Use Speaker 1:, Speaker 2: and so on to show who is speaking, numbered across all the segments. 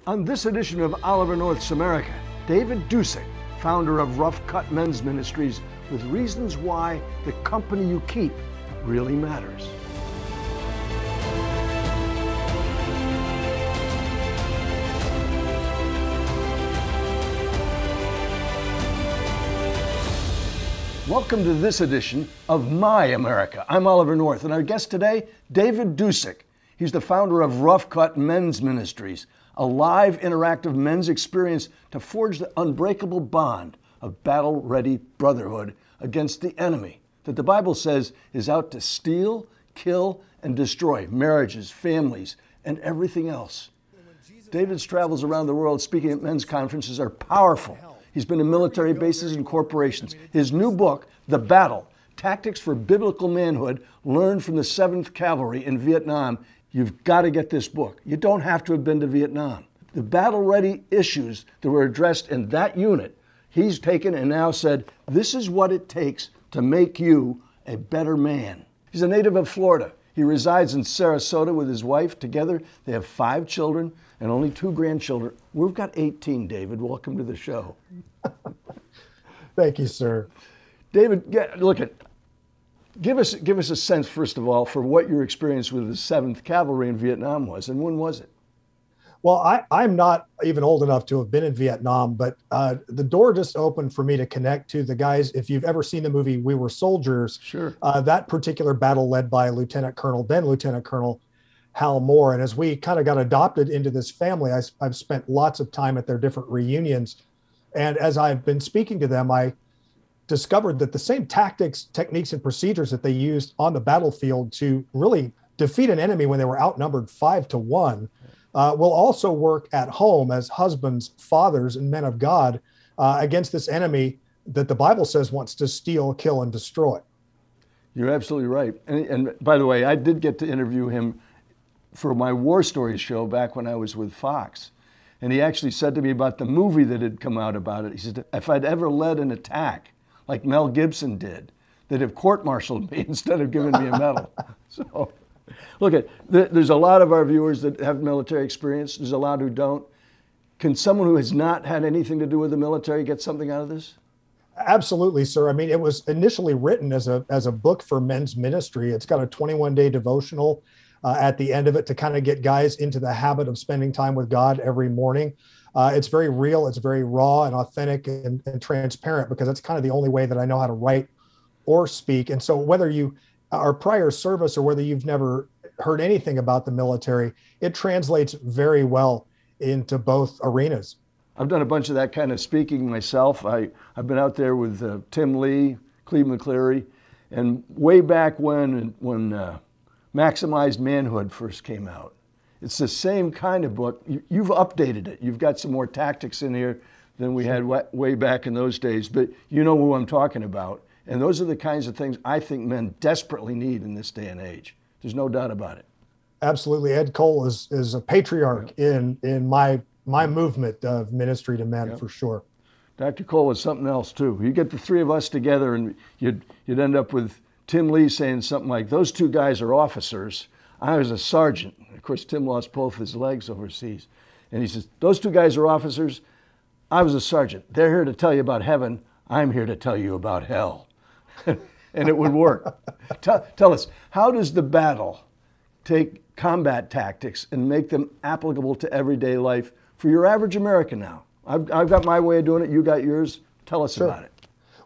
Speaker 1: On this edition of Oliver North's America, David Dusek, founder of Rough Cut Men's Ministries, with reasons why the company you keep really matters. Welcome to this edition of My America. I'm Oliver North, and our guest today, David Dusek. He's the founder of Rough Cut Men's Ministries, a live, interactive men's experience to forge the unbreakable bond of battle-ready brotherhood against the enemy that the Bible says is out to steal, kill, and destroy marriages, families, and everything else. David's travels around the world speaking at men's conferences are powerful. He's been in military bases and corporations. His new book, The Battle, Tactics for Biblical Manhood, learned from the 7th Cavalry in Vietnam. You've got to get this book. You don't have to have been to Vietnam. The battle-ready issues that were addressed in that unit, he's taken and now said, this is what it takes to make you a better man. He's a native of Florida. He resides in Sarasota with his wife. Together, they have 5 children and only 2 grandchildren. We've got 18, David. Welcome to the show.
Speaker 2: Thank you, sir.
Speaker 1: David, give us a sense, first of all, for what your experience with the 7th Cavalry in Vietnam was, and when was it?
Speaker 2: Well, I'm not even old enough to have been in Vietnam, but the door just opened for me to connect to the guys. If you've ever seen the movie We Were Soldiers,
Speaker 1: sure.
Speaker 2: That particular battle led by then Lieutenant Colonel Hal Moore. And as we kind of got adopted into this family, I've spent lots of time at their different reunions. And as I've been speaking to them, I discovered that the same tactics, techniques, and procedures that they used on the battlefield to really defeat an enemy when they were outnumbered 5-1 will also work at home as husbands, fathers, and men of God against this enemy that the Bible says wants to steal, kill, and destroy.
Speaker 1: You're absolutely right. And by the way, I did get to interview him for my War Stories show back when I was with Fox. And he actually said to me about the movie that had come out about it. He said, if I'd ever led an attack like Mel Gibson did, they'd have court-martialed me instead of giving me a medal. So, there's a lot of our viewers that have military experience. There's a lot who don't. Can someone who has not had anything to do with the military get something out of this?
Speaker 2: Absolutely, sir. I mean, it was initially written as a book for men's ministry. It's got a 21-day devotional at the end of it to kind of get guys into the habit of spending time with God every morning. It's very real, it's very raw and authentic and transparent, because that's kind of the only way that I know how to write or speak. And so whether you are prior service or whether you've never heard anything about the military, it translates very well into both arenas.
Speaker 1: I've done a bunch of that kind of speaking myself. I've been out there with Tim Lee, Cleve McCleary, and way back when Maximized Manhood first came out. It's the same kind of book. You've updated it. You've got some more tactics in here than we had way back in those days, but you know who I'm talking about. And those are the kinds of things I think men desperately need in this day and age. There's no doubt about it.
Speaker 2: Absolutely. Ed Cole is a patriarch in my movement of ministry to men, for sure.
Speaker 1: Dr. Cole was something else too. You get the 3 of us together and you'd end up with Tim Lee saying something like, those 2 guys are officers. I was a sergeant. Of course, Tim lost both his legs overseas. And he says, those 2 guys are officers. I was a sergeant. They're here to tell you about heaven. I'm here to tell you about hell. And it would work. Tell us, how does the battle take combat tactics and make them applicable to everyday life for your average American now? I've got my way of doing it. You got yours. Tell us about it.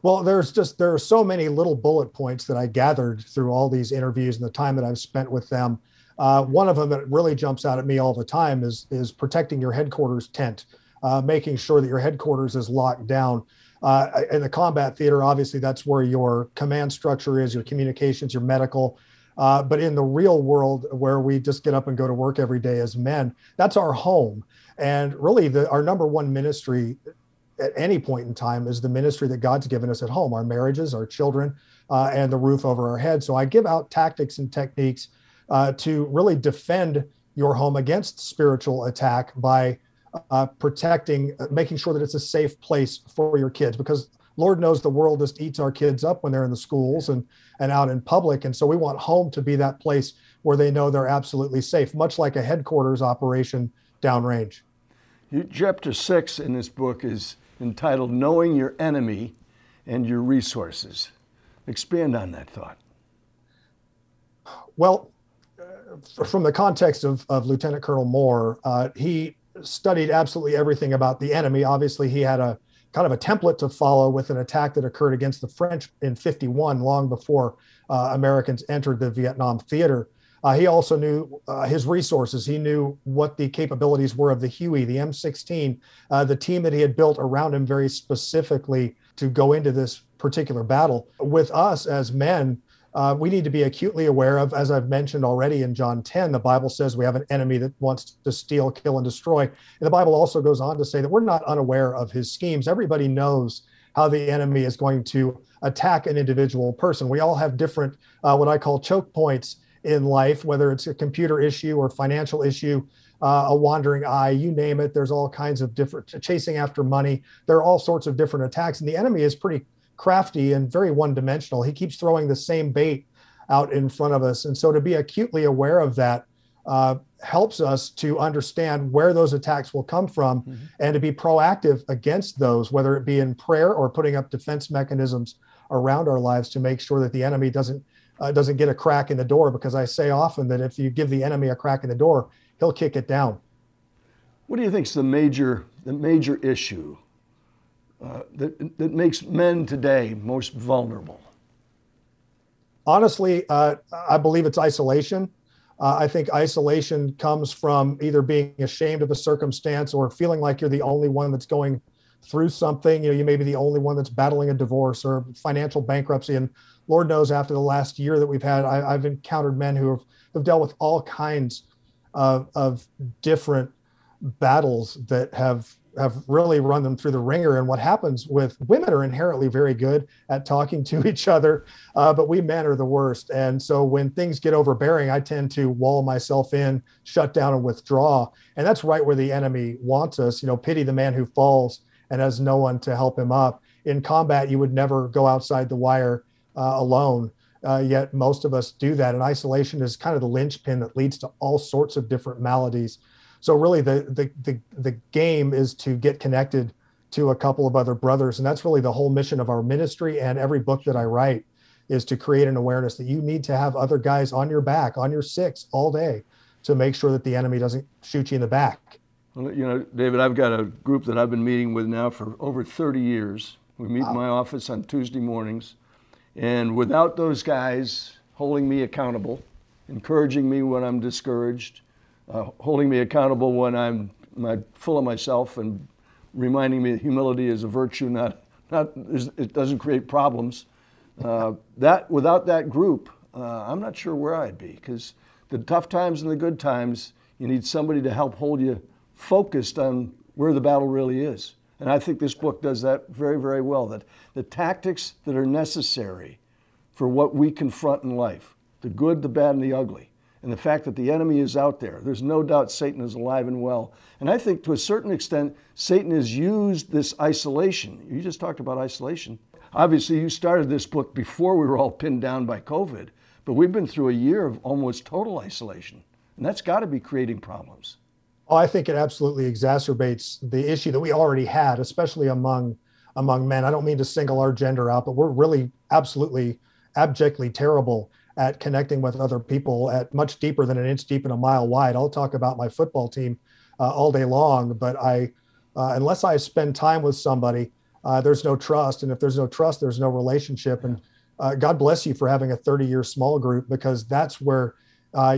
Speaker 2: Well, there are so many little bullet points that I gathered through all these interviews and the time that I've spent with them. One of them that really jumps out at me all the time is protecting your headquarters tent, making sure that your headquarters is locked down. In the combat theater, obviously, that's where your command structure is, your communications, your medical. But in the real world, where we just get up and go to work every day as men, that's our home. And really, our number one ministry at any point in time is the ministry that God's given us at home, our marriages, our children, and the roof over our head. So I give out tactics and techniques to really defend your home against spiritual attack by protecting, making sure that it's a safe place for your kids, because Lord knows the world just eats our kids up when they're in the schools and out in public. And so we want home to be that place where they know they're absolutely safe, much like a headquarters operation downrange.
Speaker 1: Chapter 6 in this book is entitled Knowing Your Enemy and Your Resources. Expand on that thought.
Speaker 2: Well, from the context of Lieutenant Colonel Moore, he studied absolutely everything about the enemy. Obviously, he had a kind of a template to follow with an attack that occurred against the French in '51, long before Americans entered the Vietnam theater. He also knew his resources. He knew what the capabilities were of the Huey, the M16, the team that he had built around him very specifically to go into this particular battle. With us as men, we need to be acutely aware of, as I've mentioned already in John 10, the Bible says we have an enemy that wants to steal, kill, and destroy. And the Bible also goes on to say that we're not unaware of his schemes. Everybody knows how the enemy is going to attack an individual person. We all have different, what I call choke points in life, whether it's a computer issue or financial issue, a wandering eye, you name it. There's all kinds of different, chasing after money. There are all sorts of different attacks. And the enemy is pretty crafty and very one-dimensional. He keeps throwing the same bait out in front of us. And so to be acutely aware of that helps us to understand where those attacks will come from, and to be proactive against those, whether it be in prayer or putting up defense mechanisms around our lives to make sure that the enemy doesn't get a crack in the door, because I say often that if you give the enemy a crack in the door, he'll kick it down.
Speaker 1: What do you think is the major issue that makes men today most vulnerable?
Speaker 2: Honestly, I believe it's isolation. I think isolation comes from either being ashamed of a circumstance or feeling like you're the only one that's going through something. You may be the only one that's battling a divorce or financial bankruptcy. And Lord knows, after the last year that we've had, I've encountered men who have dealt with all kinds of different battles that have really run them through the ringer. And what happens with women are inherently very good at talking to each other, but we men are the worst. And so when things get overbearing, I tend to wall myself in, shut down, and withdraw. And that's right where the enemy wants us. Pity the man who falls and has no one to help him up. In combat, you would never go outside the wire alone. Yet most of us do that. And isolation is kind of the linchpin that leads to all sorts of different maladies. So really the game is to get connected to a couple of other brothers. And that's really the whole mission of our ministry, and every book that I write is to create an awareness that you need to have other guys on your back, on your six all day, to make sure that the enemy doesn't shoot you in the back.
Speaker 1: Well, David, I've got a group that I've been meeting with now for over 30 years. We meet in my office on Tuesday mornings. And without those guys holding me accountable, encouraging me when I'm discouraged, holding me accountable when I'm full of myself, and reminding me that humility is a virtue, it doesn't create problems. Without that group, I'm not sure where I'd be, because the tough times and the good times, you need somebody to help hold you focused on where the battle really is. And I think this book does that very, very well, that the tactics that are necessary for what we confront in life, the good, the bad, and the ugly, and the fact that the enemy is out there. There's no doubt Satan is alive and well. And I think to a certain extent, Satan has used this isolation. You just talked about isolation. Obviously, you started this book before we were all pinned down by COVID, but we've been through a year of almost total isolation. And that's got to be creating problems.
Speaker 2: Oh, I think it absolutely exacerbates the issue that we already had, especially among men. I don't mean to single our gender out, but we're really absolutely abjectly terrible at connecting with other people at much deeper than an inch deep and a mile wide. I'll talk about my football team all day long, but unless I spend time with somebody, there's no trust. And if there's no trust, there's no relationship. And God bless you for having a 30-year small group, because that's where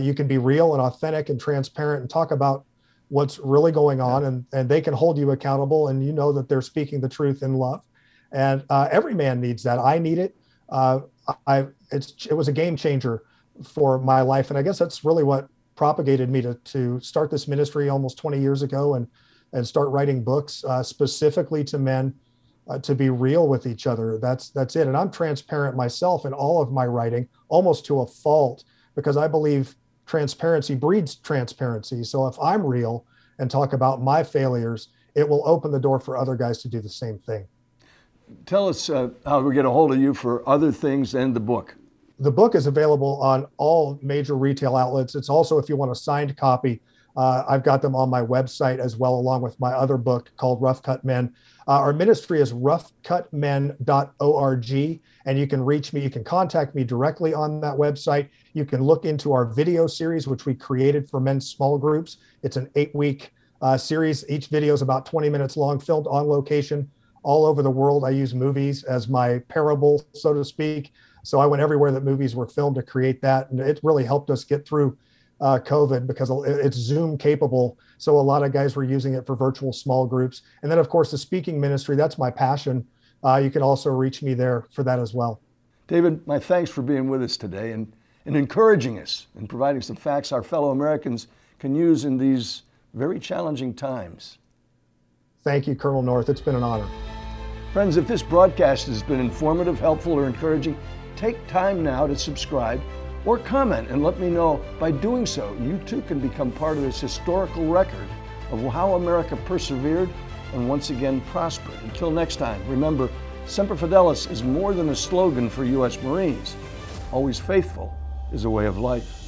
Speaker 2: you can be real and authentic and transparent and talk about what's really going on, and they can hold you accountable, and you know that they're speaking the truth in love. And every man needs that. I need it. It was a game changer for my life. And I guess that's really what propagated me to start this ministry almost 20 years ago, and start writing books specifically to men, to be real with each other. That's it. And I'm transparent myself in all of my writing, almost to a fault, because I believe transparency breeds transparency. So if I'm real and talk about my failures, it will open the door for other guys to do the same thing.
Speaker 1: Tell us how we get a hold of you for other things and the book.
Speaker 2: The book is available on all major retail outlets. It's also, if you want a signed copy, I've got them on my website as well, along with my other book called Rough Cut Men. Our ministry is roughcutmen.org, and you can reach me. You can contact me directly on that website. You can look into our video series, which we created for men's small groups. It's an 8-week series. Each video is about 20 minutes long, filmed on location all over the world. I use movies as my parable, so to speak. So I went everywhere that movies were filmed to create that. And it really helped us get through COVID because it's Zoom capable. So a lot of guys were using it for virtual small groups. And then, of course, the speaking ministry, that's my passion. You can also reach me there for that as well.
Speaker 1: David, my thanks for being with us today and encouraging us and providing some facts our fellow Americans can use in these very challenging times.
Speaker 2: Thank you, Colonel North. It's been an honor.
Speaker 1: Friends, if this broadcast has been informative, helpful, or encouraging, take time now to subscribe or comment and let me know. By doing so, you too can become part of this historical record of how America persevered and once again prospered. Until next time, remember, Semper Fidelis is more than a slogan for U.S. Marines. Always faithful is a way of life.